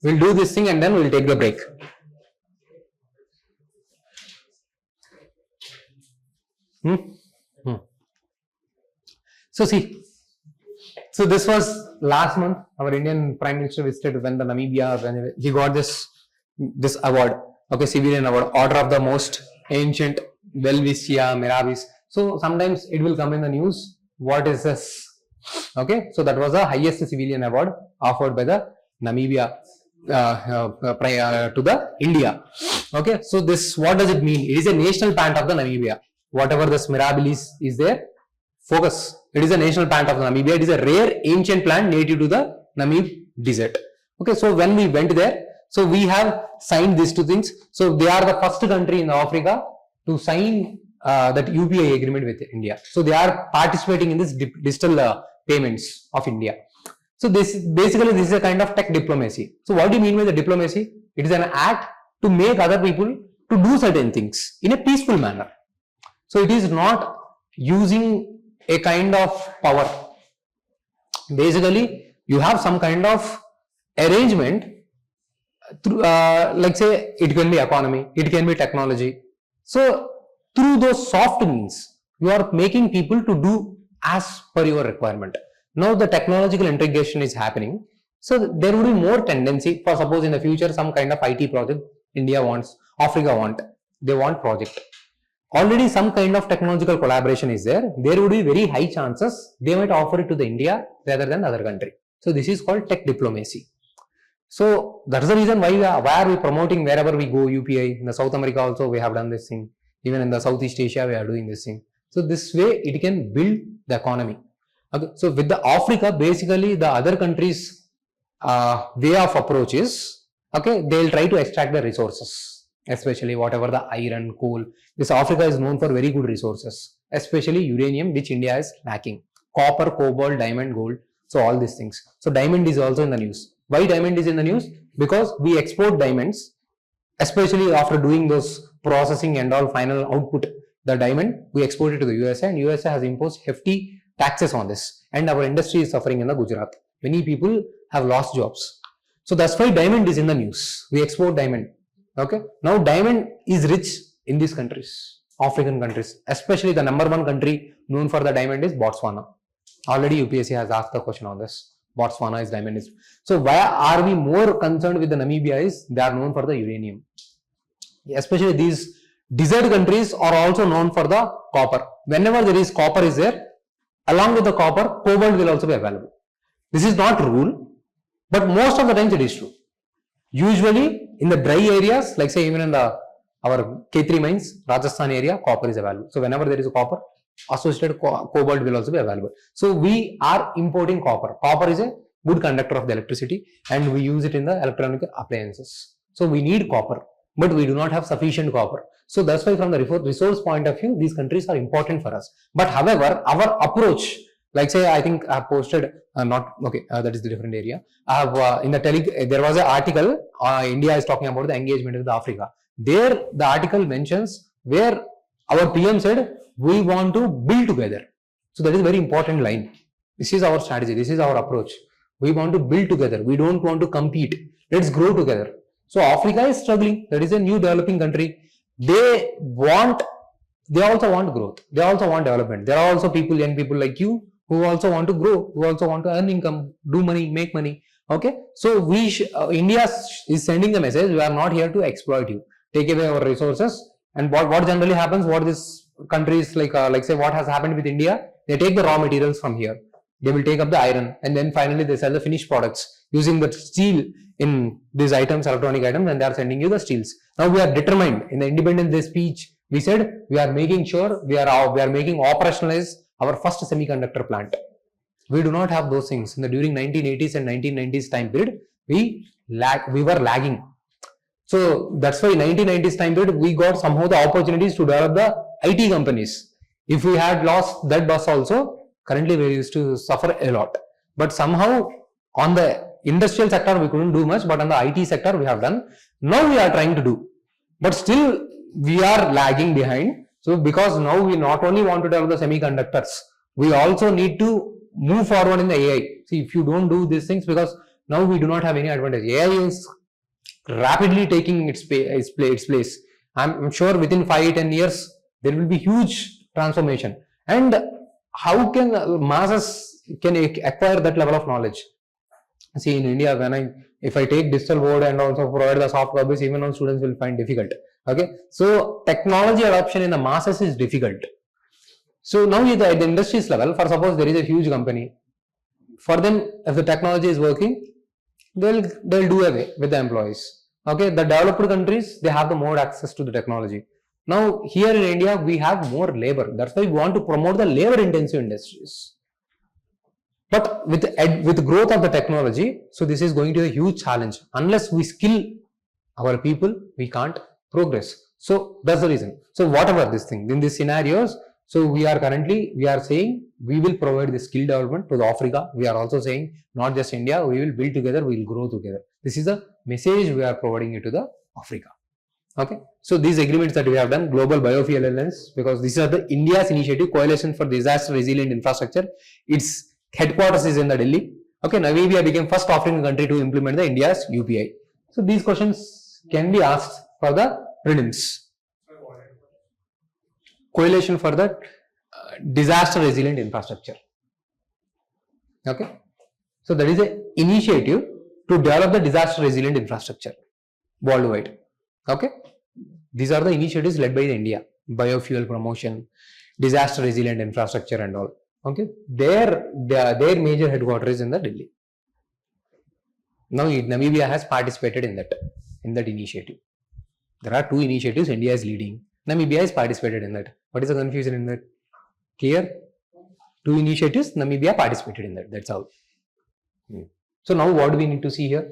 We'll do this thing and then we'll take the break. So see, so this was last month. Our Indian Prime Minister visited when the Namibia, when he got this award, okay, civilian award, Order of the Most Ancient Welwishia Mirabilis. So sometimes it will come in the news. What is this? Okay, so that was the highest civilian award offered by the Namibia to the India. Okay, so this, what does it mean? It is a national plant of the Namibia. Whatever this Mirabilis is there, focus. It is a national plant of Namibia. It is a rare ancient plant native to the Namib desert. Okay, so when we went there, so we have signed these two things. So they are the first country in Africa to sign that UPI agreement with India. So they are participating in this digital payments of India. So this basically this is a kind of tech diplomacy. So what do you mean by the diplomacy? It is an act to make other people to do certain things in a peaceful manner. So it is not using a kind of power. Basically, you have some kind of arrangement through, like say, it can be economy, it can be technology. So through those soft means, you are making people to do as per your requirement. Now the technological integration is happening. So there will be more tendency for, suppose in the future, some kind of IT project India wants, Africa they want project. Already some kind of technological collaboration is there. There would be very high chances they might offer it to the India rather than other country. So this is called tech diplomacy. So that's the reason why are we promoting wherever we go UPI. In the South America also we have done this thing. Even in the Southeast Asia we are doing this thing. So this way it can build the economy. Okay. So with the Africa, basically the other countries way of approach is, okay, they will try to extract the resources, especially whatever the iron, coal. This Africa is known for very good resources, especially uranium, which India is lacking. Copper, cobalt, diamond, gold. So all these things. So diamond is also in the news. Why diamond is in the news? Because we export diamonds, especially after doing those processing and all final output, the diamond, we export it to the USA, and USA has imposed hefty taxes on this. And our industry is suffering in the Gujarat. Many people have lost jobs. So that's why diamond is in the news. We export diamond. Okay. Now diamond is rich in these countries, African countries, especially the number one country known for the diamond is Botswana. Already UPSC has asked the question on this. Botswana is diamond. So why are we more concerned with the Namibia is they are known for the uranium. Especially these desert countries are also known for the copper. Whenever there is copper is there, along with the copper, cobalt will also be available. This is not rule, but most of the times it is true. Usually in the dry areas, like say even in our K3 mines, Rajasthan area, copper is available. So whenever there is a copper, associated cobalt will also be available. So we are importing copper. Copper is a good conductor of the electricity and we use it in the electronic appliances. So we need copper, but we do not have sufficient copper. So that's why from the resource point of view, these countries are important for us. But however, our approach, like say, I think I have posted, that is the different area. I have in the there was an article, India is talking about the engagement with Africa. There, the article mentions where our PM said, we want to build together. So that is a very important line. This is our strategy. This is our approach. We want to build together. We don't want to compete. Let's grow together. So Africa is struggling. That is a new developing country. They also want growth. They also want development. There are also people, young people like you, who also want to grow, who also want to earn income, do money, make money. Okay. So India is sending the message, we are not here to exploit you. Take away our resources. And what generally happens, what this countries like say what has happened with India, they take the raw materials from here. They will take up the iron and then finally they sell the finished products using the steel in these items, electronic items, and they are sending you the steels. Now we are determined in the Independence Day speech, we said we are making sure we are making operationalize our first semiconductor plant. We do not have those things. During 1980s and 1990s time period, we were lagging. So that's why 1990s time period, we got somehow the opportunities to develop the IT companies. If we had lost that bus also, currently we used to suffer a lot. But somehow on the industrial sector, we couldn't do much, but on the IT sector, we have done. Now we are trying to do, but still we are lagging behind. So because now we not only want to develop the semiconductors, we also need to move forward in the AI. See, if you don't do these things, because Now we do not have any advantage. AI is rapidly taking its place. I'm sure within 5-10 years there will be huge transformation. And how can masses can acquire that level of knowledge? See, in India, if I take digital board and also provide the soft copies, even all students will find difficult. Okay, so technology adoption in the masses is difficult. So now at the industries level, for suppose there is a huge company, for them, if the technology is working, they'll do away with the employees. Okay, the developed countries, they have the more access to the technology. Now here in India, we have more labor. That's why we want to promote the labor intensive industries. But with growth of the technology, so this is going to be a huge challenge. Unless we skill our people, we can't progress. So that's the reason. So whatever this thing, in these scenarios, so we are saying we will provide the skill development to the Africa. We are also saying not just India, we will build together, we will grow together. This is a message we are providing it to the Africa. Okay. So these agreements that we have done, Global Biofuel Alliance, because these are the India's initiative, Coalition for Disaster Resilient Infrastructure. Its headquarters is in the Delhi. Okay. Namibia became first African country to implement the India's UPI. So these questions can be asked for the prelims. Coalition for the disaster resilient infrastructure. Okay. So that is an initiative to develop the disaster resilient infrastructure worldwide. Okay. These are the initiatives led by India. Biofuel promotion, disaster resilient infrastructure and all. Okay. Their major headquarters is in the Delhi. Now Namibia has participated in that initiative. There are two initiatives India is leading. Namibia has participated in that. What is the confusion in that? Clear? Two initiatives, Namibia participated in that. That's all. So now what do we need to see here?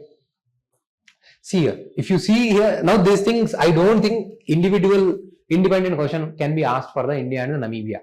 See here. If you see here, now these things, I don't think independent question can be asked for the India and the Namibia.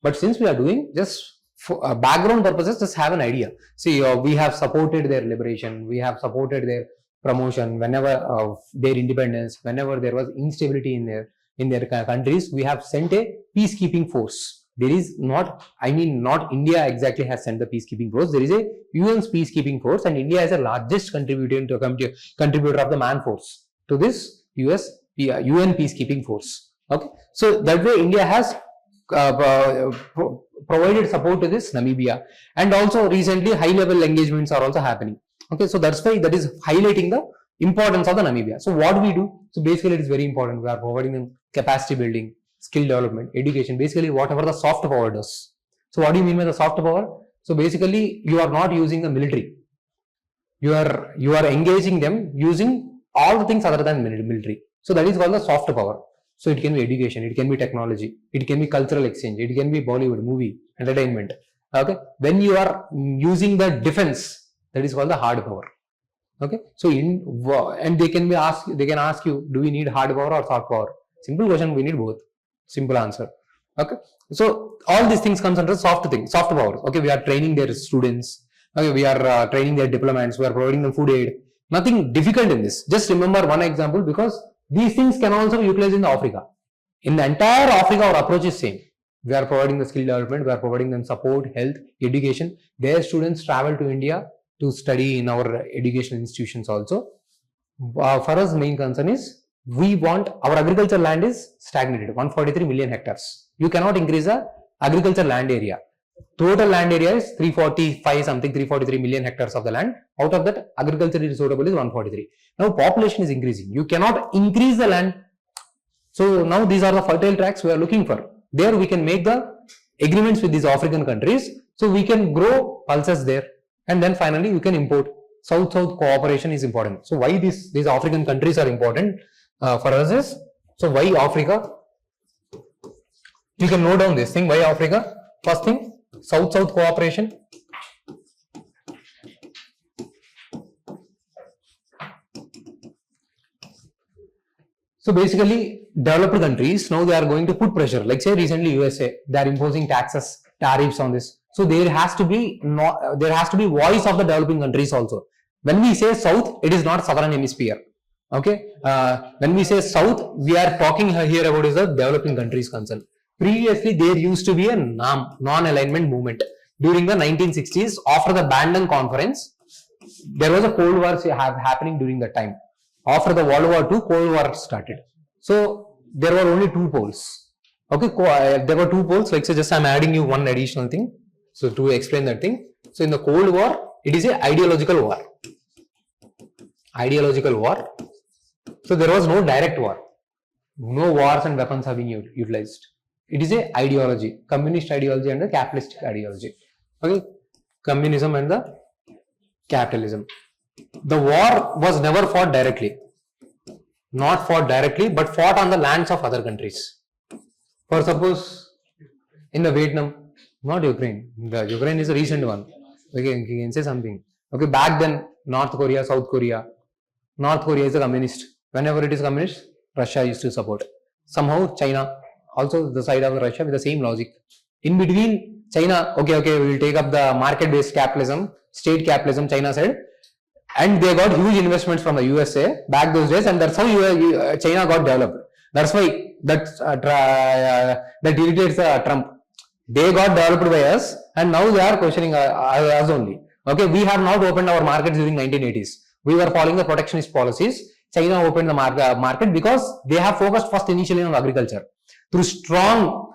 But since we are doing just for background purposes, just have an idea. See, we have supported their liberation. We have supported their promotion whenever their independence, whenever there was instability in their countries, we have sent a peacekeeping force. There is not India exactly has sent the peacekeeping force. There is a UN's peacekeeping force, and India is the largest contributor of the man force to this UN peacekeeping force. Okay, so that way India has provided support to this Namibia, and also recently high level engagements are also happening. Okay, so that's why that is highlighting the importance of the Namibia. So what do we do? So basically it is very important. We are providing them capacity building, skill development, education, basically whatever the soft power does. So what do you mean by the soft power? So basically you are not using the military. You are engaging them using all the things other than military. So that is called the soft power. So it can be education, it can be technology, it can be cultural exchange, it can be Bollywood, movie, entertainment. Okay. When you are using the defense, that is called the hard power. Okay. So and they can ask you, do we need hard power or soft power? Simple question, we need both. Simple answer. Okay. So all these things comes under soft power. Okay. We are training their students. Okay. We are training their diplomats. We are providing them food aid. Nothing difficult in this. Just remember one example, because these things can also be utilized in Africa. In the entire Africa, our approach is same. We are providing the skill development. We are providing them support, health, education. Their students travel to India to study in our education institutions also. For us, main concern is we want our agriculture land is stagnated, 143 million hectares. You cannot increase the agriculture land area. Total land area is 343 million hectares of the land. Out of that, agriculture is suitable is 143. Now population is increasing. You cannot increase the land. So now these are the fertile tracts we are looking for. There we can make the agreements with these African countries. So we can grow pulses there. And then finally we can import. South-South cooperation is important. So why these African countries are important for us is, so why Africa? You can note down this thing, why Africa? First thing, South-South cooperation. So basically, developed countries, now they are going to put pressure. Like say recently USA, they are imposing taxes, tariffs on this. So there has to be voice of the developing countries also. When we say South, it is not Southern Hemisphere. Okay. When we say South, we are talking here about is the developing countries concern. Previously, there used to be a non-alignment movement during the 1960s after the Bandung Conference. there was a Cold War happening during that time. After the World War II, Cold War started. So there were only two poles. Okay, there were two poles. Like, so just I'm adding you one additional thing. So to explain that thing. So in the Cold War, it is a ideological war. Ideological war. So there was no direct war. No wars and weapons have been utilized. It is a ideology, communist ideology and the capitalistic ideology. Okay, communism and the capitalism. The war was never fought directly. Not fought directly, but fought on the lands of other countries. For suppose, in the Vietnam, not Ukraine. The Ukraine is a recent one. Okay, you can say something. Okay, back then, North Korea, South Korea. North Korea is a communist. Whenever it is communist, Russia used to support. Somehow, China, also the side of Russia with the same logic. In between, China, okay, we will take up the market-based capitalism, state capitalism, China said. And they got huge investments from the USA back those days, and that's how China got developed. That's why that irritates Trump. They got developed by us, and now they are questioning us only. Okay, we have not opened our markets during 1980s. We were following the protectionist policies. China opened the market because they have focused first initially on agriculture. Through strong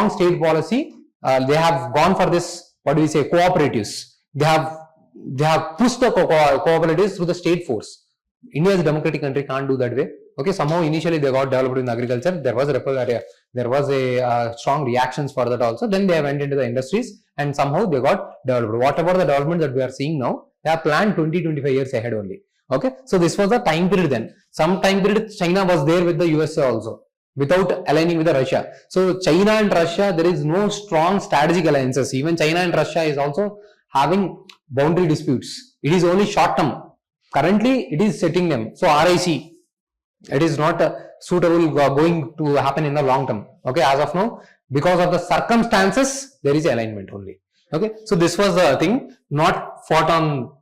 state policy, they have gone for this, what do we say, cooperatives. They have pushed the cooperatives through the state force. India is a democratic country, can't do that way. Okay, somehow initially they got developed in agriculture. There was a strong reactions for that also. Then they went into the industries and somehow they got developed. Whatever the development that we are seeing now, they have planned 20-25 years ahead only. Okay, so this was the time period then. Some time period China was there with the USA also, without aligning with the Russia. So China and Russia, there is no strong strategic alliances. Even China and Russia is also having boundary disputes. It is only short term. Currently, it is setting them. So RIC, it is not suitable going to happen in the long term. Okay, as of now, because of the circumstances, there is alignment only. Okay, so this was the thing, not war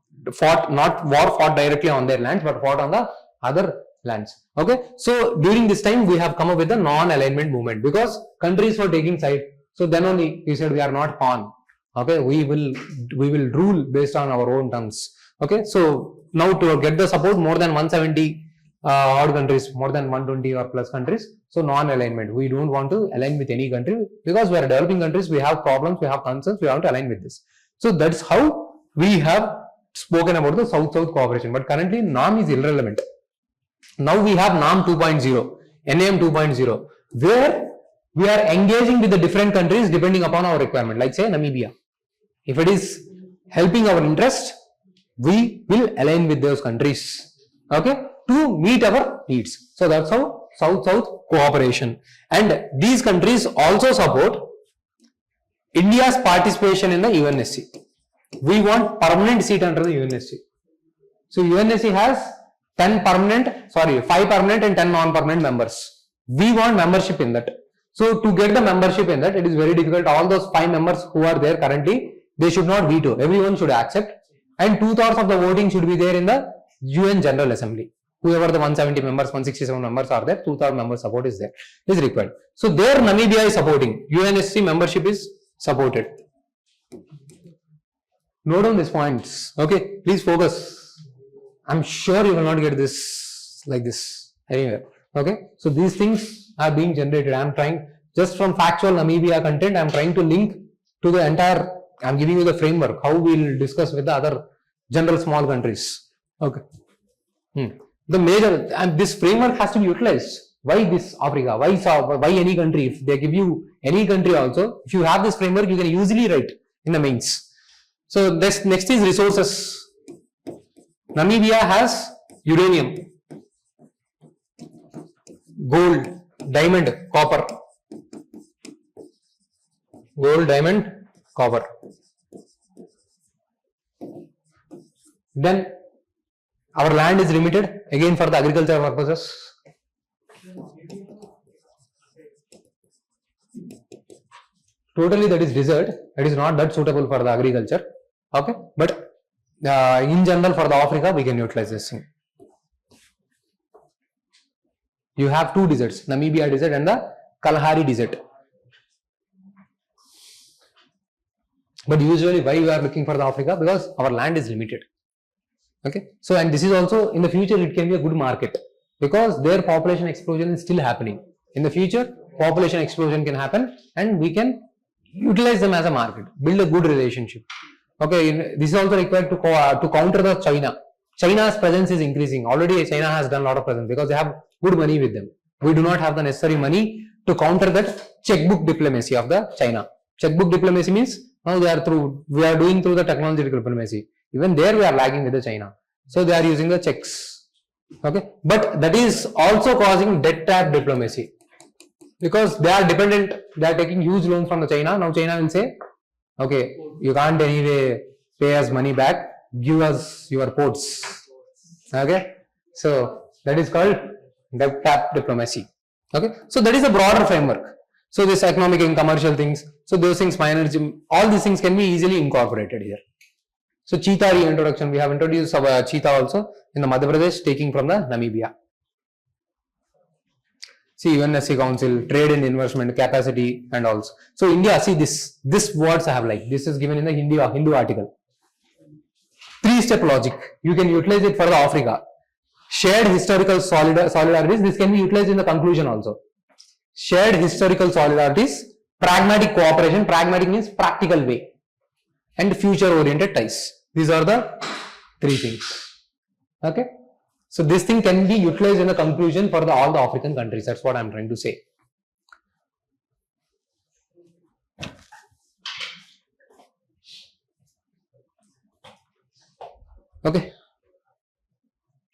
fought directly on their lands, but fought on the other lands. Okay, so during this time, we have come up with the non-alignment movement because countries were taking side. So then only we said we are not pawn. Okay, we will rule based on our own terms. Okay, so now to get the support, more than 170 odd countries, more than 120 or plus countries. So non-alignment. We don't want to align with any country because we are developing countries. We have problems, we have concerns. We want to align with this. So that's how we have spoken about the South-South cooperation. But currently, NAM is irrelevant. Now we have NAM 2.0, NAM 2.0, where we are engaging with the different countries depending upon our requirement. Like say Namibia. If it is helping our interest, we will align with those countries, okay, to meet our needs. So that's how South-South cooperation. And these countries also support India's participation in the UNSC. We want permanent seat under the UNSC. So UNSC has 5 permanent and 10 non-permanent members. We want membership in that. So to get the membership in that, it is very difficult. All those 5 members who are there currently, they should not veto. Everyone should accept. And 2/3 of the voting should be there in the UN General Assembly. Whoever the 170 members, 167 members are there, 2/3 member support is there, is required. So there Namibia is supporting. UNSC membership is supported. Note down these points. Okay, please focus. I'm sure you will not get this like this anywhere. Okay, so these things are being generated. I'm trying, just from factual Namibia content, I'm trying to link to the entire, I'm giving you the framework, how we'll discuss with the other general small countries. Okay. The major, and this framework has to be utilized. Why this Africa? Why any country? If they give you any country also, if you have this framework, you can easily write in the mains. So this next is resources. Namibia has uranium, gold, diamond, copper. Gold, diamond, copper. Then our land is limited again for the agricultural purposes. Totally that is desert. It is not that suitable for the agriculture. Okay, but in general for the Africa we can utilize this thing. You have 2 deserts, Namibia desert and the Kalahari desert. But usually why we are looking for the Africa? Because our land is limited. Okay, so and this is also in the future it can be a good market because their population explosion is still happening. In the future, population explosion can happen, and we can utilize them as a market, build a good relationship. Okay, this is also required to counter the China. China's presence is increasing. Already China has done a lot of presence because they have good money with them. We do not have the necessary money to counter that checkbook diplomacy of the China. Checkbook diplomacy means now we are doing through the technological diplomacy. Even there we are lagging with the China. So they are using the checks. Okay, but that is also causing debt trap diplomacy because they are dependent. They are taking huge loans from the China. Now China will say, okay, you can't anyway pay us money back. Give us your ports. Okay, so that is called debt trap diplomacy. Okay, so that is a broader framework. So this economic and commercial things. So those things, minority, all these things can be easily incorporated here. So cheetah reintroduction, we have introduced cheetah also in the Madhya Pradesh, taking from the Namibia. See, UNSC Council, trade and investment, capacity and also. So India, see this words I have like, this is given in the Hindu article. 3-step logic, you can utilize it for the Africa. Shared historical solidarities, this can be utilized in the conclusion also. Shared historical solidarities, pragmatic cooperation, pragmatic means practical way, and future oriented ties. These are the 3 things. Okay, so this thing can be utilized in the conclusion for all the African countries. That's what I'm trying to say. Okay.